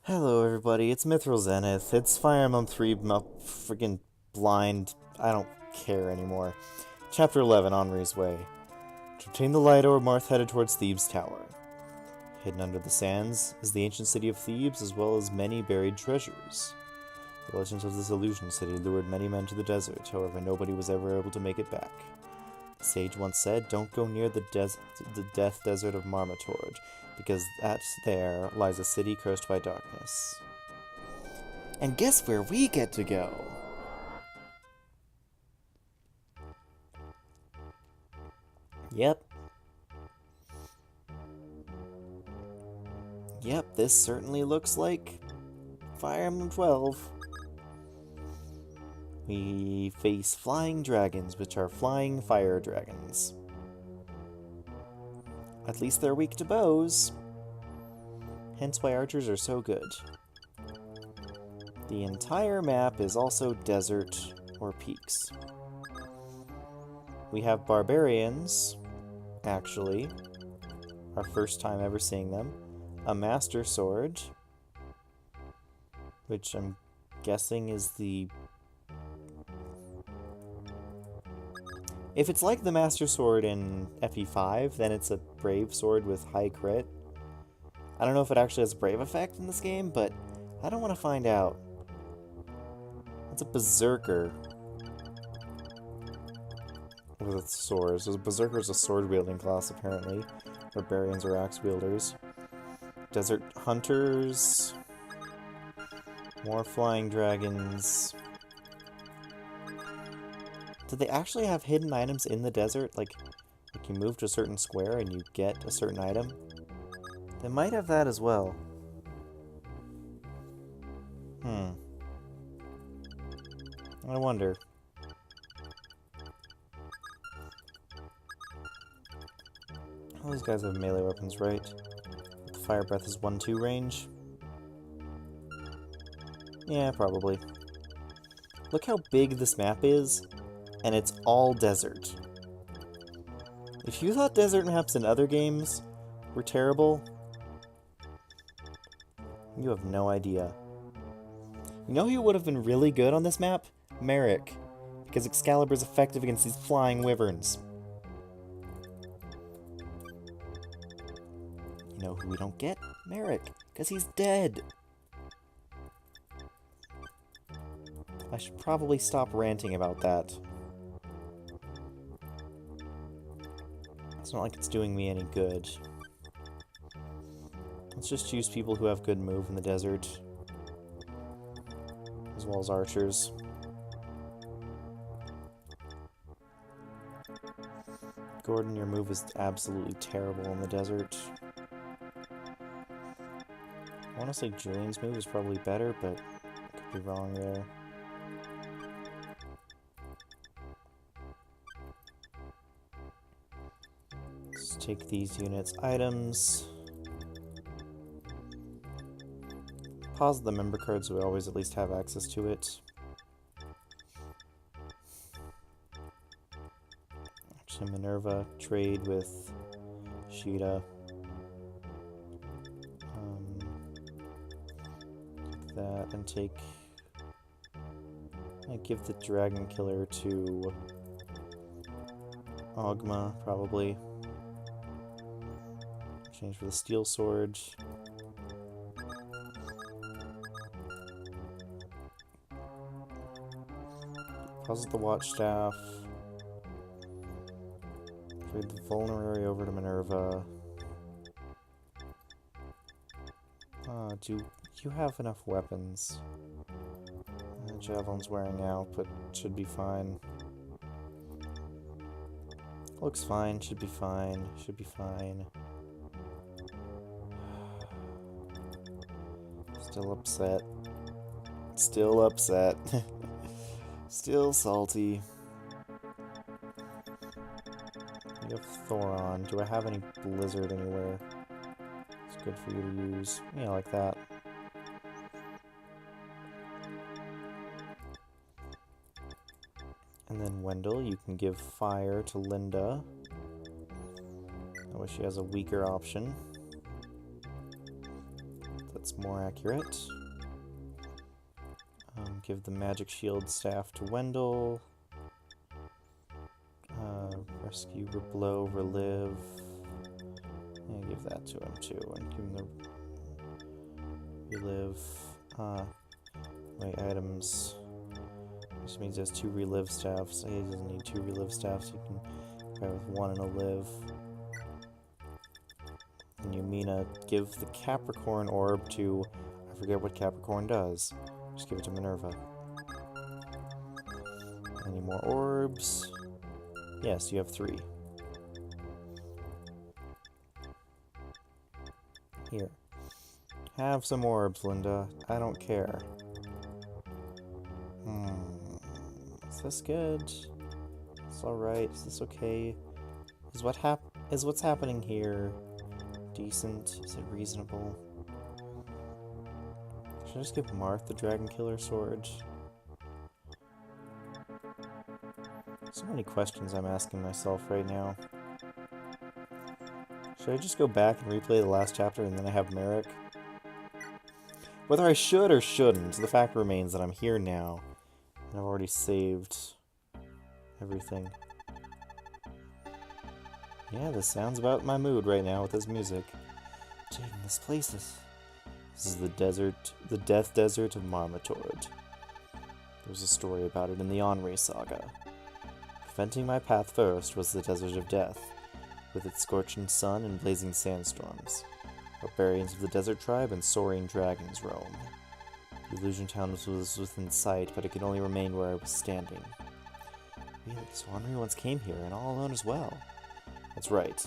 Hello, everybody. It's Mithril Zenith. It's Fire Emblem 3 freaking blind. I don't care anymore. Chapter 11, Henri's Way. To obtain the light, Marth headed towards Thebes' tower. Hidden under the sands is the ancient city of Thebes, as well as many buried treasures. The legends of this illusion city lured many men to the desert, however nobody was ever able to make it back. The sage once said, "Don't go near the death desert of Marmotord, because there lies a city cursed by darkness." And guess where we get to go? Yep. Yep, this certainly looks like Fire Emblem 12. We face flying dragons, which are flying fire dragons. At least they're weak to bows. Hence why archers are so good. The entire map is also desert or peaks. We have barbarians, actually. Our first time ever seeing them. A master sword, which I'm guessing is the... If it's like the master sword in FE5, then it's a brave sword with high crit. I don't know if it actually has a brave effect in this game, but I don't want to find out. It's a berserker with its swords. So berserker is a sword-wielding class, apparently. Barbarians are axe-wielders. Desert hunters. More flying dragons. Do they actually have hidden items in the desert? Like you move to a certain square and you get a certain item? They might have that as well. I wonder. All these guys have melee weapons, right? The fire breath is 1-2 range? Yeah, probably. Look how big this map is, and it's all desert. If you thought desert maps in other games were terrible, you have no idea. You know who would have been really good on this map? Merrick, because Excalibur's effective against these flying wyverns. You know who we don't get? Merrick, because he's dead. I should probably stop ranting about that. It's not like it's doing me any good. Let's just choose people who have good move in the desert. As well as archers. Gordon, your move is absolutely terrible in the desert. I want to say Julian's move is probably better, but I could be wrong there. Let's take these units' items. Pause the member card so we always at least have access to it. Actually, Minerva, trade with Sheeta. Take that and take... I give the Dragon Killer to Ogma, probably. Change for the Steel Sword. Pause the Watchstaff. Trade the Vulnerary over to Minerva. Do you have enough weapons? Javelin's wearing out, but should be fine. Looks fine, should be fine, should be fine. Still upset. Still upset. Still salty. You have Thoron. Do I have any Blizzard anywhere? It's good for you to use. Yeah, like that. And then Wendell, you can give Fire to Linda. I wish she has a weaker option. The That's more accurate. Give the magic shield staff to Wendell. Rescue, blow, relive. Yeah, give that to him too. And give him the relive. Wait, items. Which means he has 2 relive staffs. He doesn't need 2 relive staffs. He can try with 1 and a live. And Yumina, give the Capricorn orb to... I forget what Capricorn does. Just give it to Minerva. Any more orbs? Yes, you have 3. Here. Have some orbs, Linda. I don't care. Is this good? It's alright. Is this okay? Is what's happening here decent? Is it reasonable? Should I just give Marth the Dragon Killer sword? So many questions I'm asking myself right now. Should I just go back and replay the last chapter and then I have Merrick? Whether I should or shouldn't, the fact remains that I'm here now. And I've already saved everything. Yeah, this sounds about my mood right now with this music. Dang, this place is... This is the desert, the death desert of Marmotord. There's a story about it in the Onry saga. Preventing my path first was the Desert of Death, with its scorching sun and blazing sandstorms. Barbarians of the desert tribe and soaring dragons roam. The illusion town was within sight, but it could only remain where I was standing. Really, so Henri once came here, and all alone as well. That's right.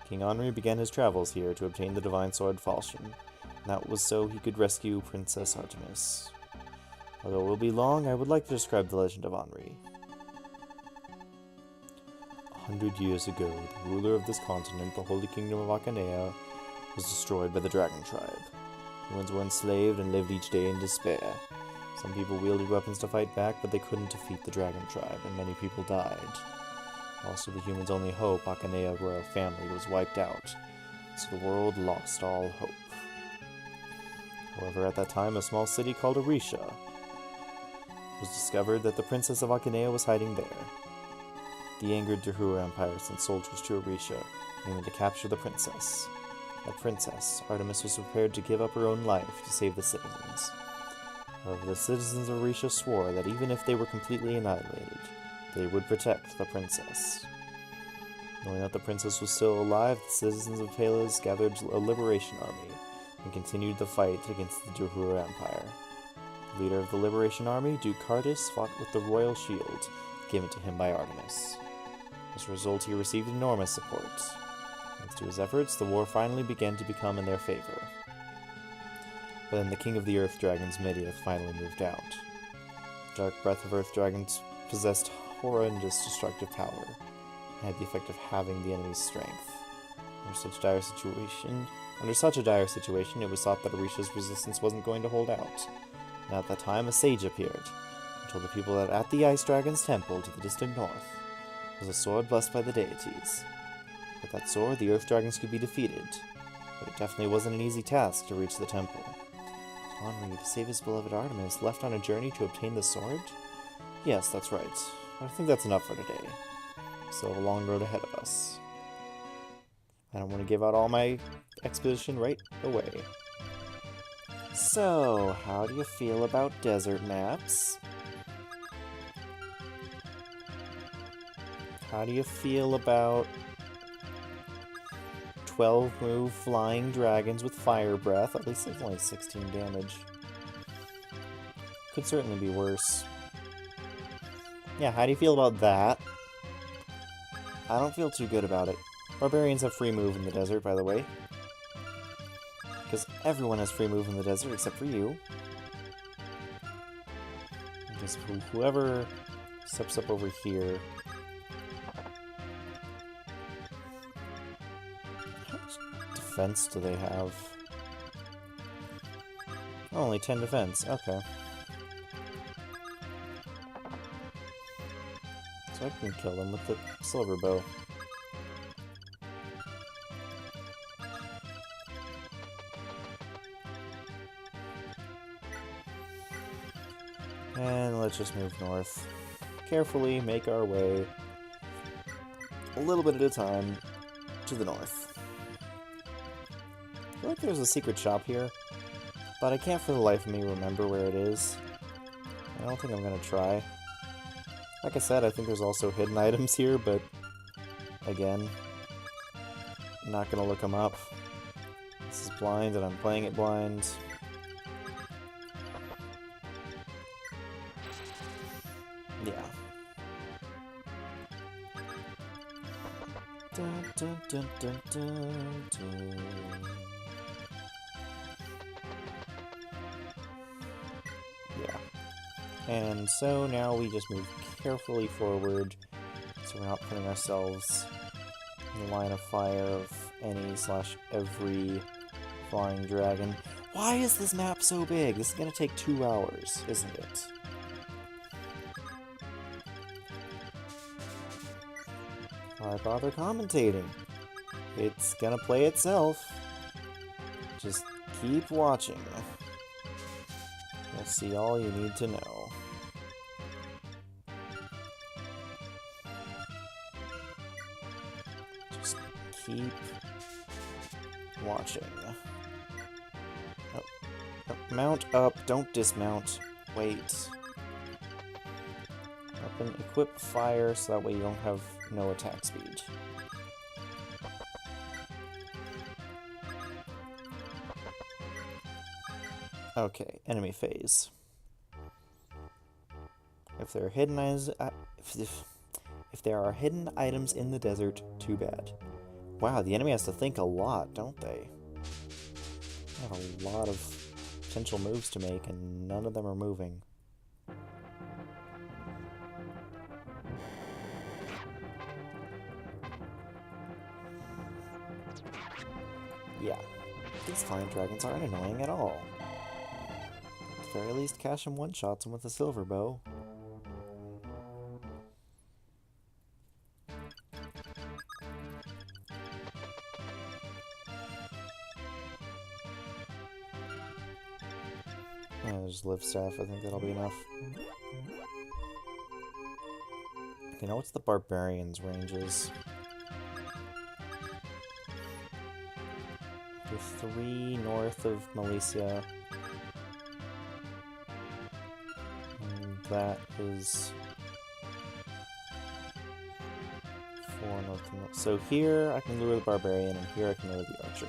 King Henri began his travels here to obtain the divine sword Falchion, and that was so he could rescue Princess Artemis. Although it will be long, I would like to describe the legend of Henri. 100 years ago, the ruler of this continent, the Holy Kingdom of Akanea, was destroyed by the Dragon Tribe. Humans were enslaved and lived each day in despair. Some people wielded weapons to fight back, but they couldn't defeat the Dragon Tribe, and many people died. Also, the humans' only hope, Akanea royal family, was wiped out, so the world lost all hope. However, at that time, a small city called Orisha was discovered that the Princess of Akanea was hiding there. The angered Dahura Empire sent soldiers to Orisha, aiming to capture the princess. That princess, Artemis, was prepared to give up her own life to save the citizens. However, the citizens of Orisha swore that even if they were completely annihilated, they would protect the princess. Knowing that the princess was still alive, the citizens of Palas gathered a liberation army and continued the fight against the Dahura Empire. The leader of the liberation army, Duke Cardis, fought with the royal shield given to him by Artemis. As a result, he received enormous support. Thanks to his efforts, the war finally began to become in their favor. But then the king of the Earth Dragons, Midiath, finally moved out. The dark breath of Earth Dragons possessed horrendous destructive power, and had the effect of halving the enemy's strength. Under such a dire situation, it was thought that Orisha's resistance wasn't going to hold out. And at that time, a sage appeared, and told the people that at the Ice Dragon's temple to the distant north was a sword blessed by the deities. With that sword, the Earth Dragons could be defeated, but it definitely wasn't an easy task to reach the temple. Henri, to save his beloved Artemis, left on a journey to obtain the sword? Yes, that's right. I think that's enough for today. Still a long road ahead of us. I don't want to give out all my exposition right away. So, how do you feel about desert maps? How do you feel about 12-move flying dragons with fire breath? At least it's only 16 damage. Could certainly be worse. Yeah, how do you feel about that? I don't feel too good about it. Barbarians have free move in the desert, by the way. Because everyone has free move in the desert except for you. I guess whoever steps up over here. How much defense do they have? Oh, only 10 defense. Okay. So I can kill them with the silver bow. And let's just move north. Carefully make our way, a little bit at a time, to the north. I feel like there's a secret shop here, but I can't for the life of me remember where it is. I don't think I'm gonna try. Like I said, I think there's also hidden items here, but again, I'm not gonna look them up. This is blind and I'm playing it blind. Yeah. Dun, dun, dun, dun, dun, dun. Yeah. And so now we just move carefully forward so we're not putting ourselves in the line of fire of any/every flying dragon. Why is this map so big? This is gonna take 2 hours, isn't it? Why bother commentating? It's gonna play itself. Just keep watching. You'll see all you need to know. Just keep watching. Oh, oh, mount up, don't dismount. Wait. Up and equip fire so that way you don't have no attack speed. Okay, enemy phase. If there are hidden items, if there are hidden items in the desert, too bad. Wow, the enemy has to think a lot, don't they? They have a lot of potential moves to make, and none of them are moving. Yeah, these flying dragons aren't annoying at all. At the very least, Cash him one-shots him with a silver bow. Just live staff, I think that'll be enough. You know, what's the barbarian's ranges? The 3 north of Milicia. And that is 4 north of Milicia. So here I can lure the barbarian, and here I can lure the archer.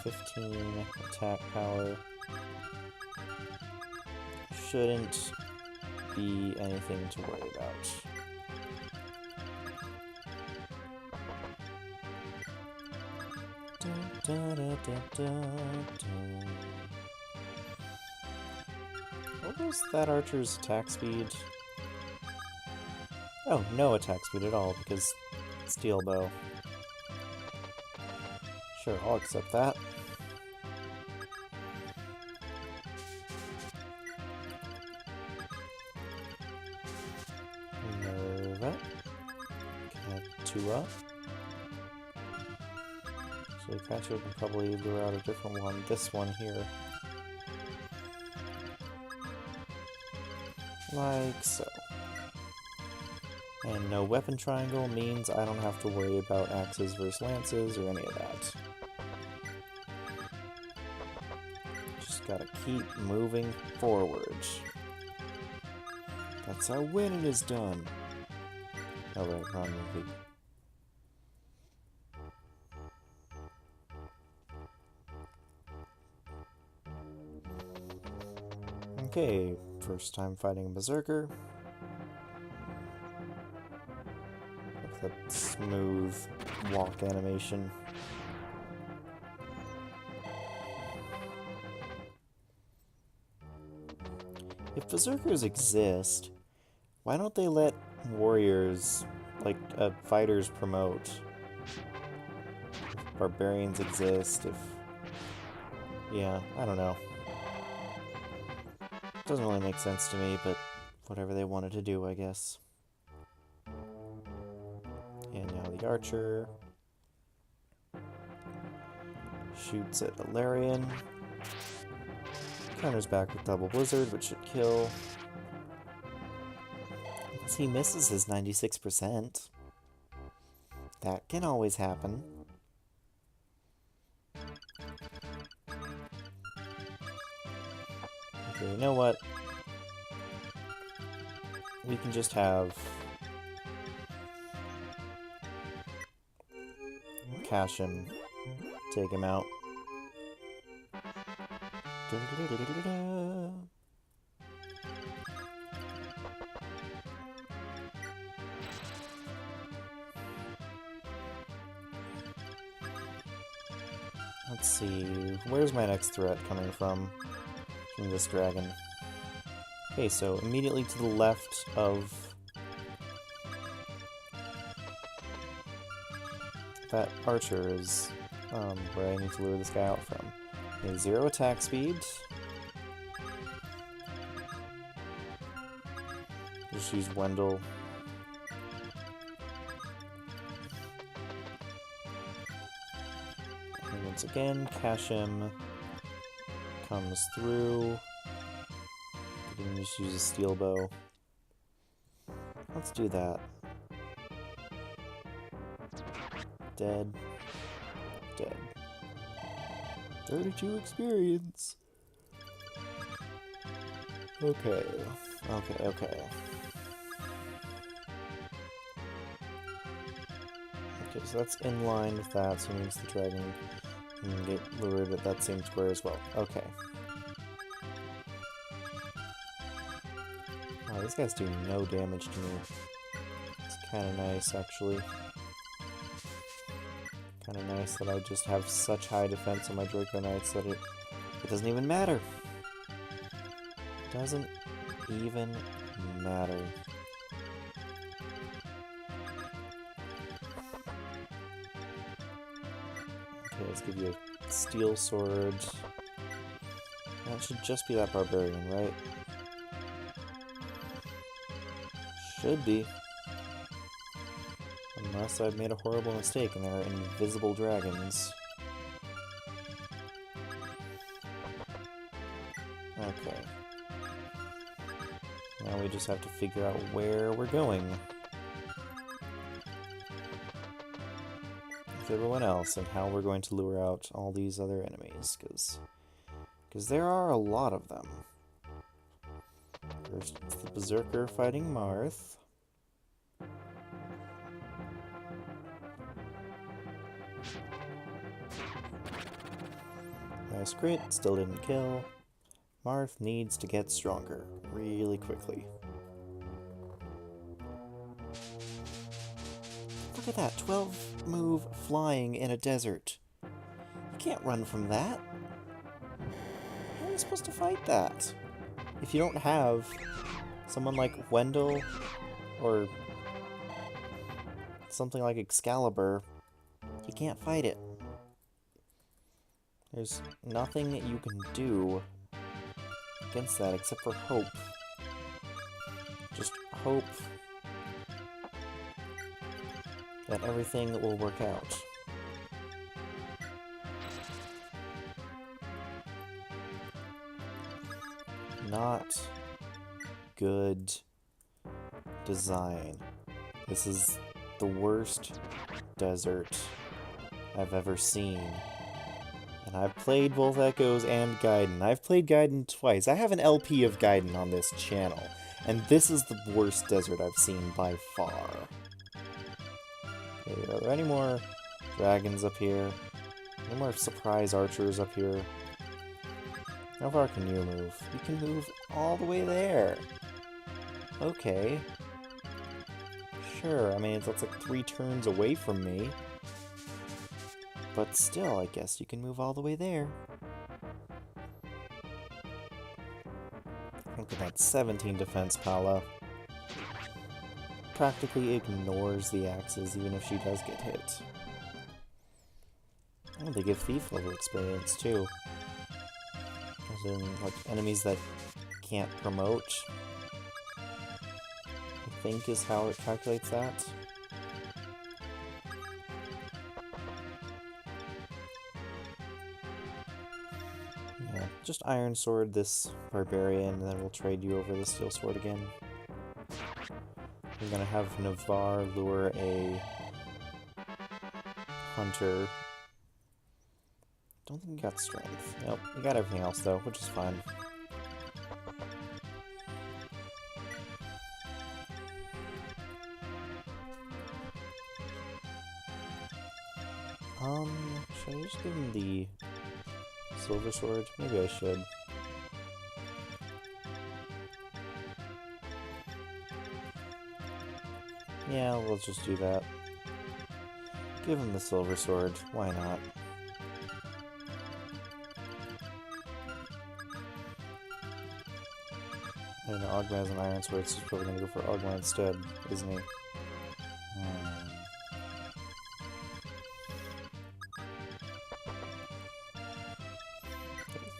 15 attack power. Shouldn't be anything to worry about. Dun, dun, dun, dun, dun. What was that archer's attack speed? Oh, no attack speed at all, because steel bow. Sure, I'll accept that. Nerva. Okay, 2 up. So Cratchit can probably lure out a different one. This one here. Like so. And no weapon triangle means I don't have to worry about axes versus lances or any of that. Just gotta keep moving forward. That's how winning is done. Oh wait, wrong movie. Okay, first time fighting a berserker. Look at that smooth walk animation. If berserkers exist, why don't they let warriors, like, fighters promote? If barbarians exist, if... Yeah, I don't know. Doesn't really make sense to me, but whatever they wanted to do, I guess. And now the archer shoots at Alarian. Counter's back with double blizzard, which should kill. Unless he misses his 96%. That can always happen. Okay, you know what? We can just have cash him, take him out. Let's see, where's my next threat coming from? From this dragon. Okay, so immediately to the left of that archer is where I need to lure this guy out from. Okay, 0 attack speed. Just use Wendell. And once again, Kashim comes through. We can just use a steel bow. Let's do that. Dead. Dead. 32 experience. Okay. Okay, okay. Okay, so that's in line with that, so it means the dragon can get lured at that same square as well. Okay. Wow, these guys do no damage to me. It's kinda nice, actually. Kinda nice that I just have such high defense on my Draco Knights that it doesn't even matter. Doesn't even matter. Okay, let's give you a steel sword. That should just be that barbarian, right? Should be. Unless I've made a horrible mistake and there are invisible dragons. Okay. Now we just have to figure out where we're going with everyone else and how we're going to lure out all these other enemies, because there are a lot of them. First, it's the Berserker fighting Marth. Nice crit, still didn't kill. Marth needs to get stronger really quickly. Look at that, 12 move flying in a desert. You can't run from that. How are you supposed to fight that? If you don't have someone like Wendell or something like Excalibur, you can't fight it. There's nothing that you can do against that except for hope. Just hope that everything will work out. Not good design. This is the worst desert I've ever seen. And I've played both Echoes and Gaiden. I've played Gaiden twice. I have an LP of Gaiden on this channel. And this is the worst desert I've seen by far. Okay, are there any more dragons up here? Any more surprise archers up here? How far can you move? You can move all the way there. Okay. Sure, I mean, that's like 3 turns away from me. But still, I guess you can move all the way there. Look at that 17 defense, Paula. Practically ignores the axes, even if she does get hit. Oh, they give thief level experience, too. As in, like, enemies that can't promote, I think is how it calculates that. Yeah, just Iron Sword this Barbarian, and then we'll trade you over the Steel Sword again. We're gonna have Navarre lure a Hunter. Don't think he got Strength. Nope, he got everything else though, which is fine. Should I just give him the Silver Sword? Maybe I should. Yeah, we'll just do that. Give him the Silver Sword. Why not? And Ogma has an Iron Sword, so he's probably gonna go for Ogma instead, isn't he?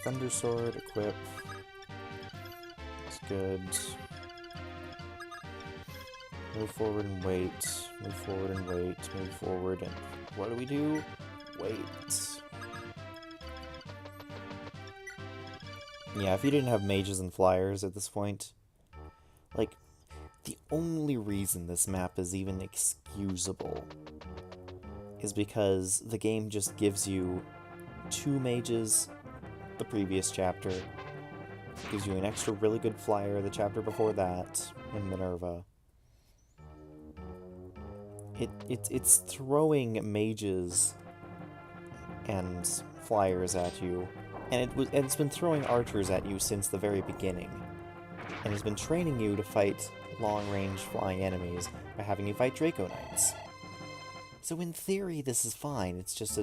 Thunder Sword, equip. It's good. Move forward and wait. Move forward and wait. Move forward and... What do we do? Wait. Yeah, if you didn't have mages and flyers at this point... Like, the only reason this map is even excusable is because the game just gives you 2 mages the previous chapter, gives you an extra really good flyer the chapter before that, in Minerva. It's throwing mages and flyers at you, and it's been throwing archers at you since the very beginning, and it's been training you to fight long-range flying enemies by having you fight Draco Knights. So in theory, this is fine. It's just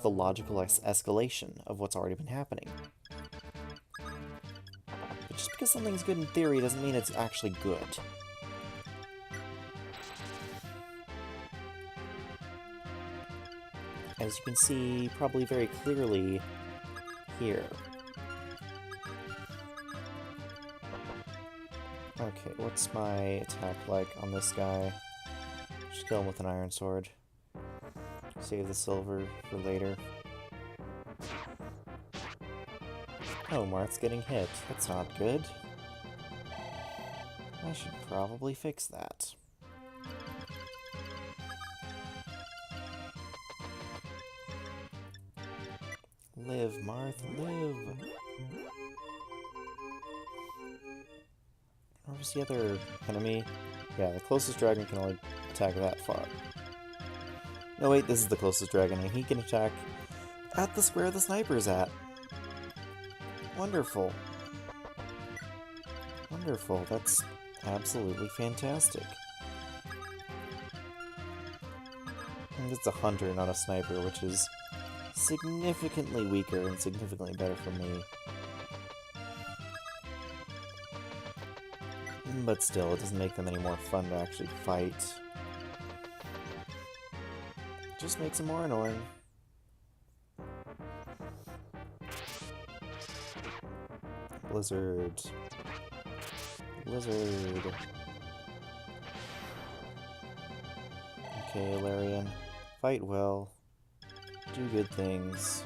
the logical escalation of what's already been happening. But just because something's good in theory doesn't mean it's actually good. As you can see probably very clearly here. Okay, what's my attack like on this guy? Just kill him with an Iron Sword. Save the silver for later. Oh, Marth's getting hit. That's not good. I should probably fix that. Live, Marth, live! Where was the other enemy? Yeah, the closest dragon can only attack that far. No, wait, this is the closest dragon, and he can attack at the square the sniper's at. Wonderful. Wonderful, that's absolutely fantastic. And it's a hunter, not a sniper, which is significantly weaker and significantly better for me. But still, it doesn't make them any more fun to actually fight. Just makes them more annoying. Blizzard. Blizzard. Okay, Larian. Fight well. Do good things.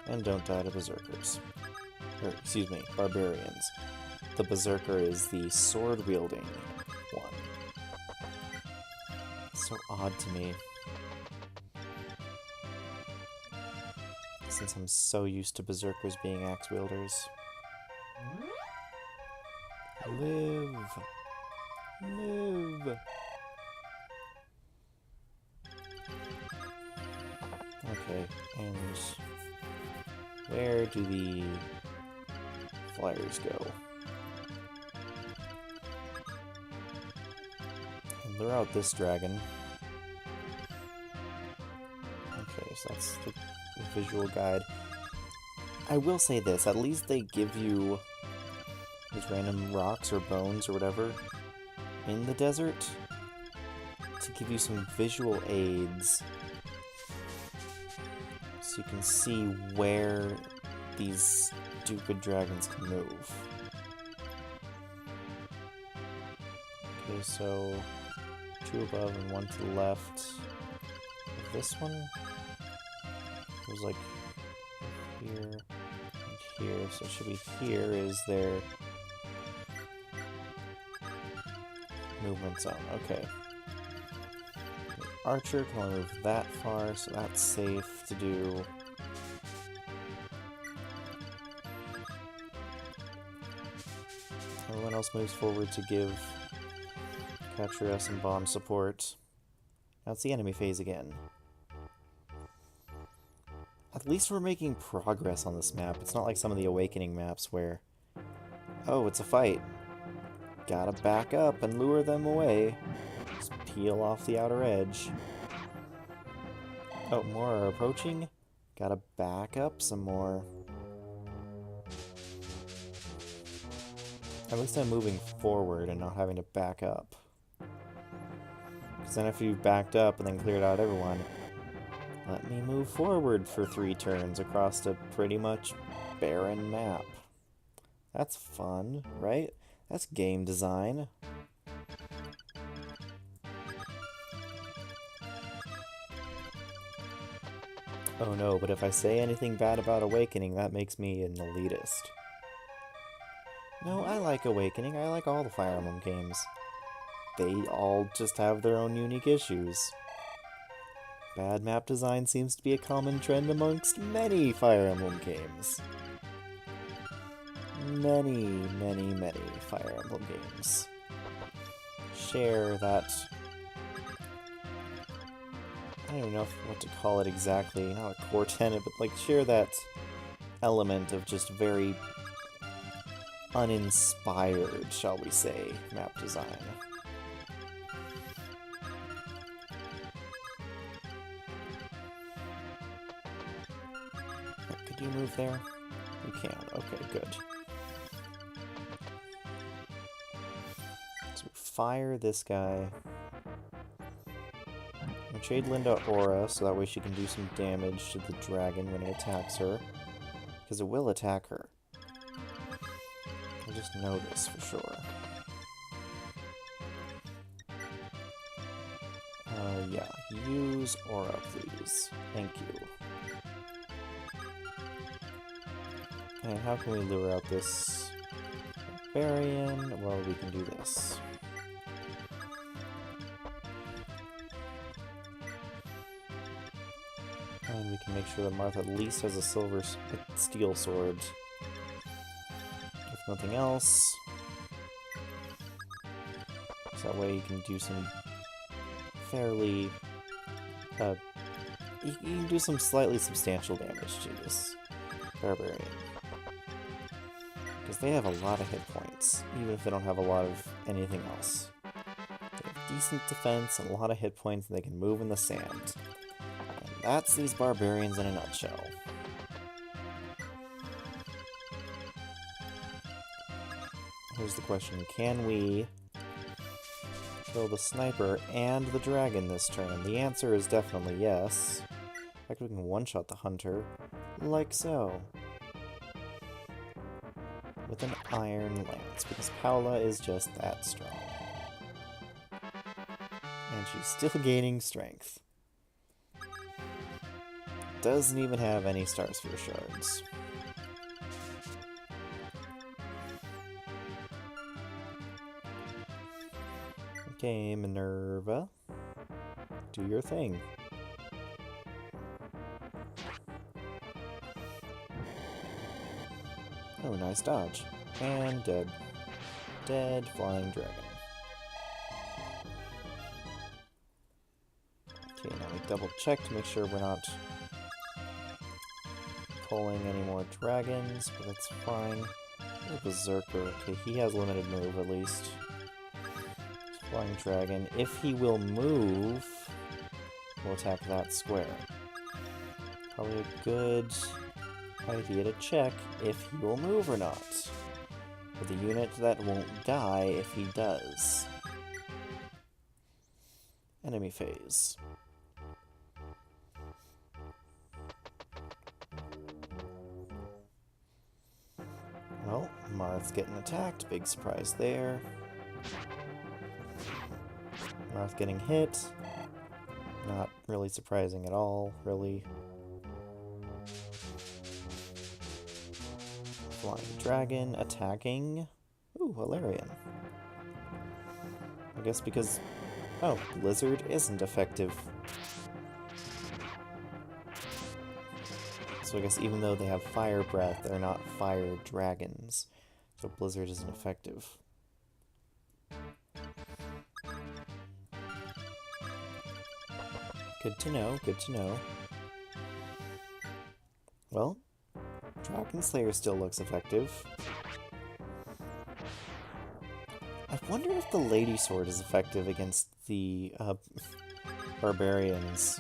And don't die to berserkers. Or, excuse me, barbarians. The berserker is the sword-wielding one. It's so odd to me. Since I'm so used to berserkers being axe wielders. Live! Live! Okay, and where do the flyers go? And lure out this dragon. Okay, so that's the visual guide. I will say this, at least they give you these random rocks or bones or whatever in the desert to give you some visual aids so you can see where these stupid dragons can move. Okay, so 2 above and 1 to the left of this one. There's like here, and here. So it should be here is their movement zone. Okay. The archer can only move that far, so that's safe to do. Everyone else moves forward to give Catria some bomb support. Now it's the enemy phase again. At least we're making progress on this map. It's not like some of the Awakening maps where, oh, it's a fight. Gotta back up and lure them away. Just peel off the outer edge. Oh, more are approaching. Gotta back up some more. At least I'm moving forward and not having to back up. Because then if you backed up and then cleared out everyone, let me move forward for 3 turns across a pretty much barren map. That's fun, right? That's game design. Oh no, but if I say anything bad about Awakening, that makes me an elitist. No, I like Awakening. I like all the Fire Emblem games. They all just have their own unique issues. Bad map design seems to be a common trend amongst many Fire Emblem games. Many Fire Emblem games share that... I don't even know what to call it exactly, not a core tenet, but like share that element of just very uninspired, shall we say, map design. Could you move there? You can. Okay, good. So we fire this guy. We trade Linda Aura, so that way she can do some damage to the dragon when it attacks her. Because it will attack her. I just know this for sure. Yeah. Use Aura, please. Thank you. And how can we lure out this barbarian? Well, we can do this. And we can make sure that Martha at least has a steel sword. If nothing else. So that way you can do some fairly... you can do some slightly substantial damage to this barbarian. Because they have a lot of hit points, even if they don't have a lot of anything else. They have decent defense and a lot of hit points, and they can move in the sand. And that's these barbarians in a nutshell. Here's the question, can we kill the sniper and the dragon this turn? The answer is definitely yes. In fact, we can one-shot the hunter, like so. With an iron lance, because Paula is just that strong. And she's still gaining strength. Doesn't even have any Starsphere shards. Okay, Minerva. Do your thing. Oh, nice dodge. And dead. Dead flying dragon. Okay, now we double check to make sure we're not pulling any more dragons, but that's fine. Oh, Berserker. Okay, he has limited move at least. Flying dragon. If he will move, we'll attack that square. Probably a good idea to check if he will move or not. With a unit that won't die if he does. Enemy phase. Well, Marth's getting attacked. Big surprise there. Marth getting hit. Not really surprising at all, really. Blind Dragon attacking... Ooh, Valerian. I guess because... Oh, Blizzard isn't effective. So I guess even though they have Fire Breath, they're not Fire Dragons. So Blizzard isn't effective. Good to know, good to know. Well, Dragon Slayer still looks effective. I wonder if the Lady Sword is effective against the Barbarians.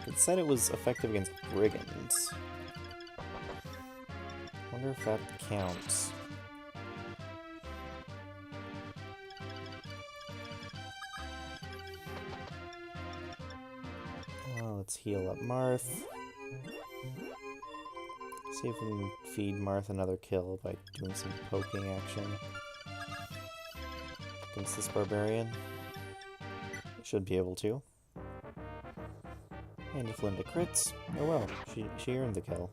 It said it was effective against Brigands. I wonder if that counts. Let's heal up Marth. See if we can feed Marth another kill by doing some poking action against this Barbarian. Should be able to. And if Linda crits, oh well, she earned the kill.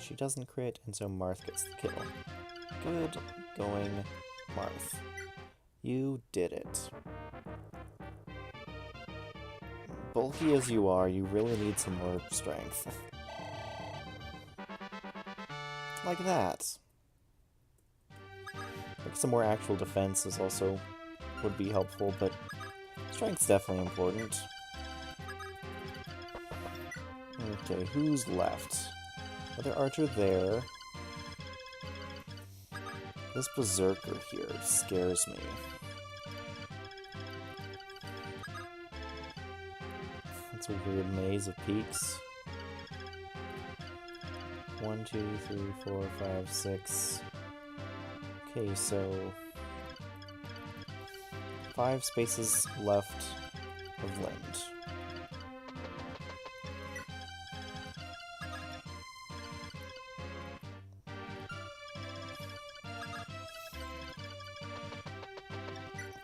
She doesn't crit, and so Marth gets the kill. Good going, Marth. You did it. Bulky as you are, you really need some more strength. Like that. Like some more actual defense is also would be helpful, but strength's definitely important. Okay, who's left? Another archer there. This berserker here scares me. It's a weird maze of peaks. 1, 2, 3, 4, 5, 6. Okay, so 5 spaces left of Lind.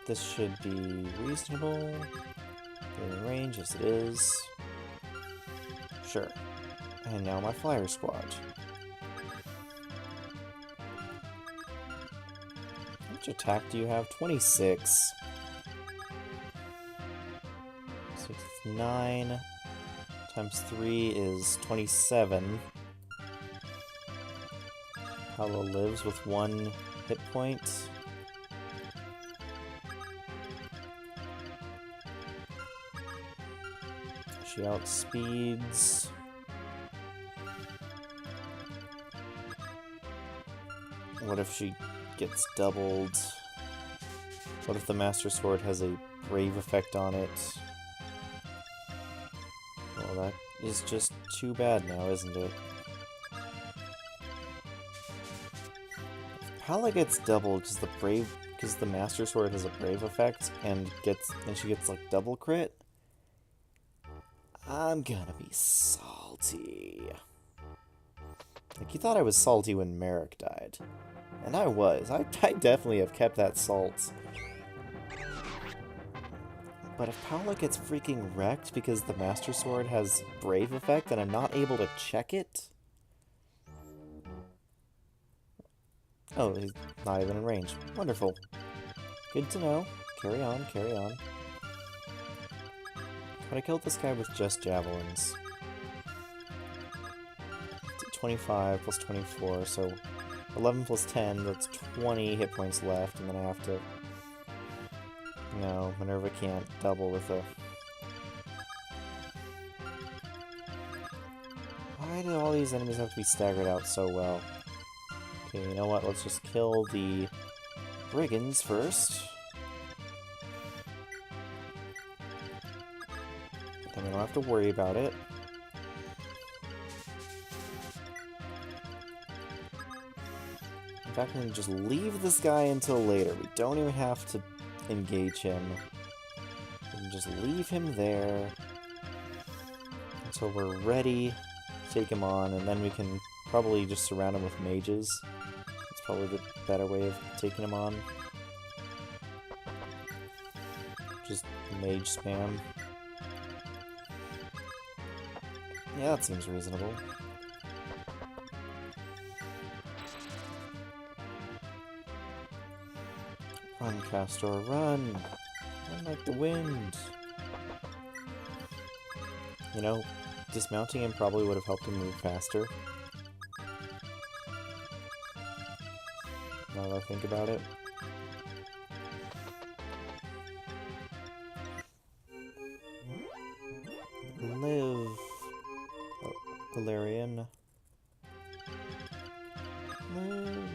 This should be reasonable. In range as it is. Sure. And now my flyer squad. How much attack do you have? 26. 6, 9 times 3 is 27. Paolo lives with 1 hit point. She outspeeds. What if she gets doubled? What if the Master Sword has a Brave effect on it? Well, that is just too bad now, isn't it? If Pala gets doubled because the Master Sword has a Brave effect and she gets like double crit, I'm gonna be salty. Like, you thought I was salty when Merrick died. And I was. I definitely have kept that salt. But if Paula gets freaking wrecked because the Master Sword has Brave effect and I'm not able to check it... Oh, he's not even in range. Wonderful. Good to know. Carry on, carry on. But I killed this guy with just javelins. 25 plus 24, so 11 plus 10, that's 20 hit points left, and then I have to... No, Minerva can't double with a... Why do all these enemies have to be staggered out so well? Okay, you know what, let's just kill the brigands first. Then we don't have to worry about it. In fact, I'm going to just leave this guy until later. We don't even have to engage him. We can just leave him there until we're ready to take him on, and then we can probably just surround him with mages. That's probably the better way of taking him on. Just mage spam. Yeah, that seems reasonable. Run, Castor, run! Run like the wind! You know, dismounting him probably would have helped him move faster. Now that I think about it. Live, Galarian. Live.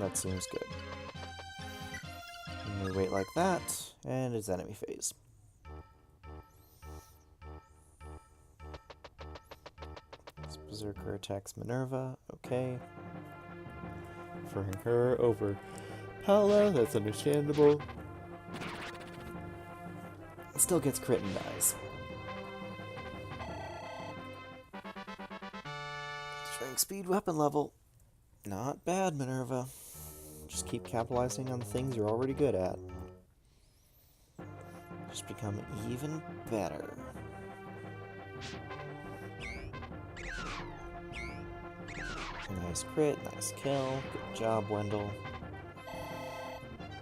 That seems good. And we wait like that, and it's enemy phase. This Berserker attacks Minerva, okay. Preferring her over Paula, that's understandable. It still gets crit and dies. Strength, speed, weapon level. Not bad, Minerva. Just keep capitalizing on the things you're already good at. Just become even better. Nice crit, nice kill. Good job, Wendell.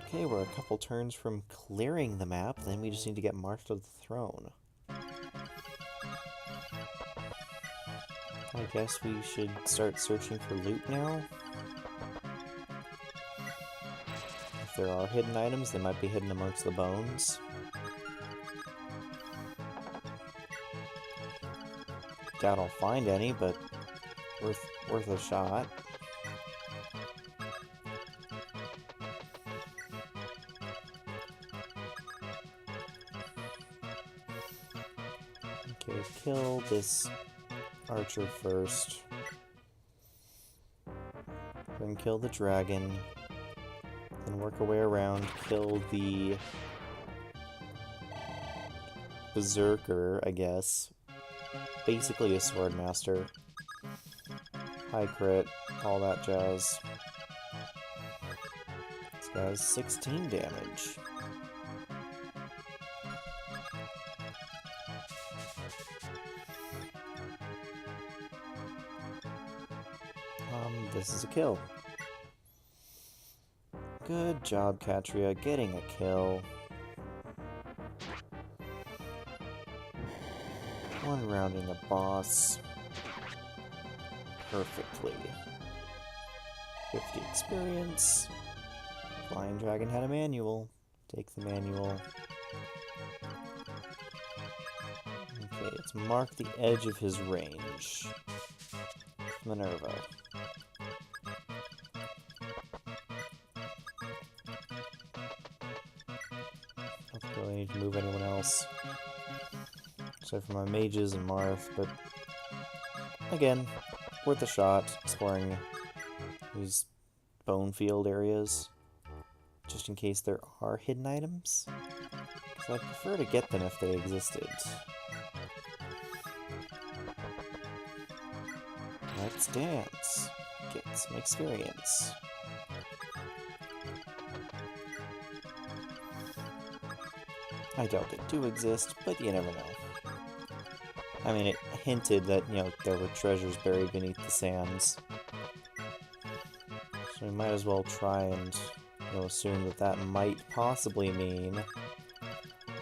Okay, we're a couple turns from clearing the map, then we just need to get marked to the throne. I guess we should start searching for loot now. If there are hidden items, they might be hidden amongst the bones. Doubt I'll find any, but worth a shot. Okay, kill this archer first. Then kill the dragon. Then work our way around, kill the berserker, I guess. Basically a sword master. High crit, all that jazz. This guy has 16 damage. This is a kill. Good job, Katria, getting a kill. One rounding a boss perfectly. 50 experience. Flying Dragon had a manual. Take the manual. Okay, let's mark the edge of his range. Minerva. I don't really need to move anyone else. Except for my mages and Marth, but again, worth a shot exploring these bone field areas, just in case there are hidden items. Because I'd prefer to get them if they existed. Let's dance. Get some experience. I doubt they do exist, but you never know. I mean, it hinted that, you know, there were treasures buried beneath the sands. So we might as well try and, you know, assume that that might possibly mean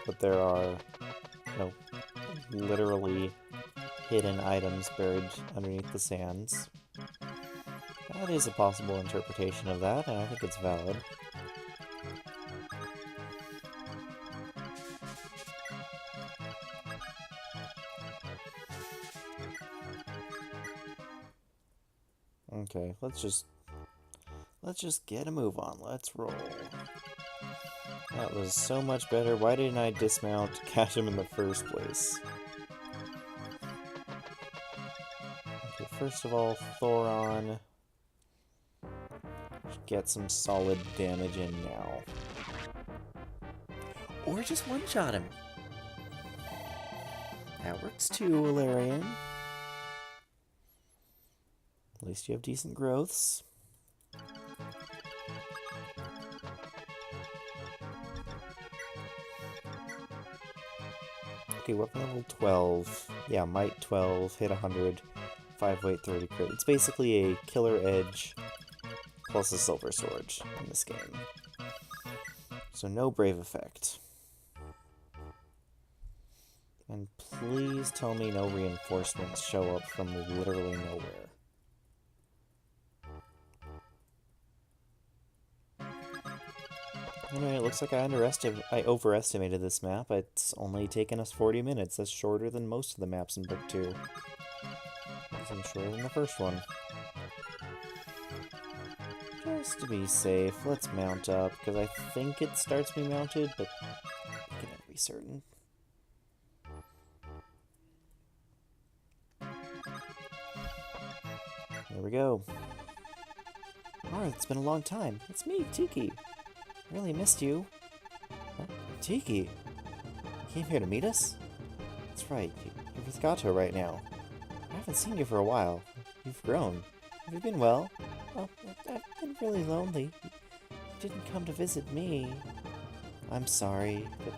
that there are, you know, literally hidden items buried underneath the sands. That is a possible interpretation of that, and I think it's valid. Okay, let's just get a move on. Let's roll. That was so much better. Why didn't I dismount to catch him in the first place? Okay, first of all, Thoron. Get some solid damage in now. Or just one-shot him. That works too, Ilarion. At least you have decent growths. Okay, weapon level 12. Yeah, might 12, hit 100, 5 weight, 30 crit. It's basically a killer edge plus a silver sword in this game. So no brave effect. And please tell me no reinforcements show up from literally nowhere. Anyway, it looks like I overestimated this map. It's only taken us 40 minutes. That's shorter than most of the maps in Book 2. Even shorter than the first one. Just to be safe, let's mount up, because I think it starts me mounted, but I can never be certain. There we go. Marth, it's been a long time. It's me, Tiki. I really missed you. Huh? Tiki? You came here to meet us? That's right, you're with Gato right now. I haven't seen you for a while. You've grown. Have you been well? Well, I've been really lonely. You didn't come to visit me. I'm sorry, but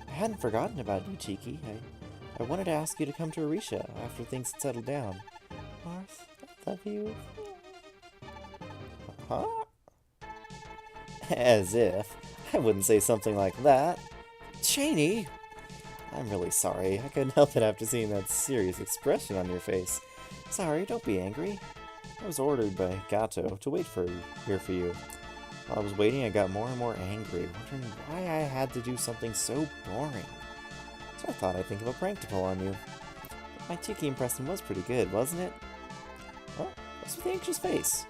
I hadn't forgotten about you, Tiki. I wanted to ask you to come to Orisha after things had settled down. Marth, I love you. Huh? As if. I wouldn't say something like that. Cheney! I'm really sorry. I couldn't help it after seeing that serious expression on your face. Sorry, don't be angry. I was ordered by Gato to wait here for you. While I was waiting, I got more and more angry, wondering why I had to do something so boring. So I thought I'd think of a prank to pull on you. But my Tiki impression was pretty good, wasn't it? Huh? What's with the anxious face?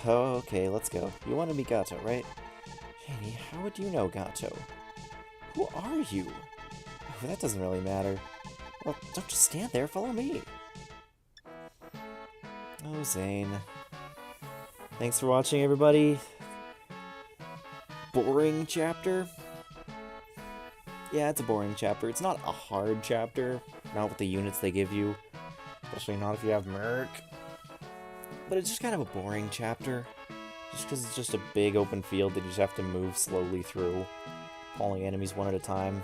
Oh, okay, let's go. You want to meet Gato, right? Jenny, how would you know Gato? Who are you? Oh, that doesn't really matter. Well, don't just stand there, follow me. Oh, Zane. Thanks for watching, everybody. Boring chapter? Yeah, it's a boring chapter. It's not a hard chapter, not with the units they give you. Especially not if you have Merc. But it's just kind of a boring chapter. Just because it's just a big open field that you just have to move slowly through. Pulling enemies one at a time.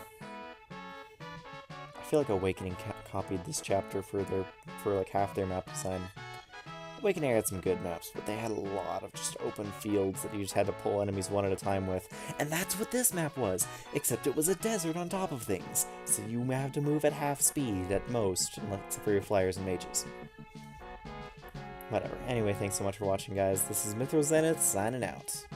I feel like Awakening copied this chapter for like half their map design. Awakening had some good maps, but they had a lot of just open fields that you just had to pull enemies one at a time with. And that's what this map was, except it was a desert on top of things. So you have to move at half speed at most, except for your flyers and mages. Whatever. Anyway, thanks so much for watching, guys. This is Mythro Zenith, signing out.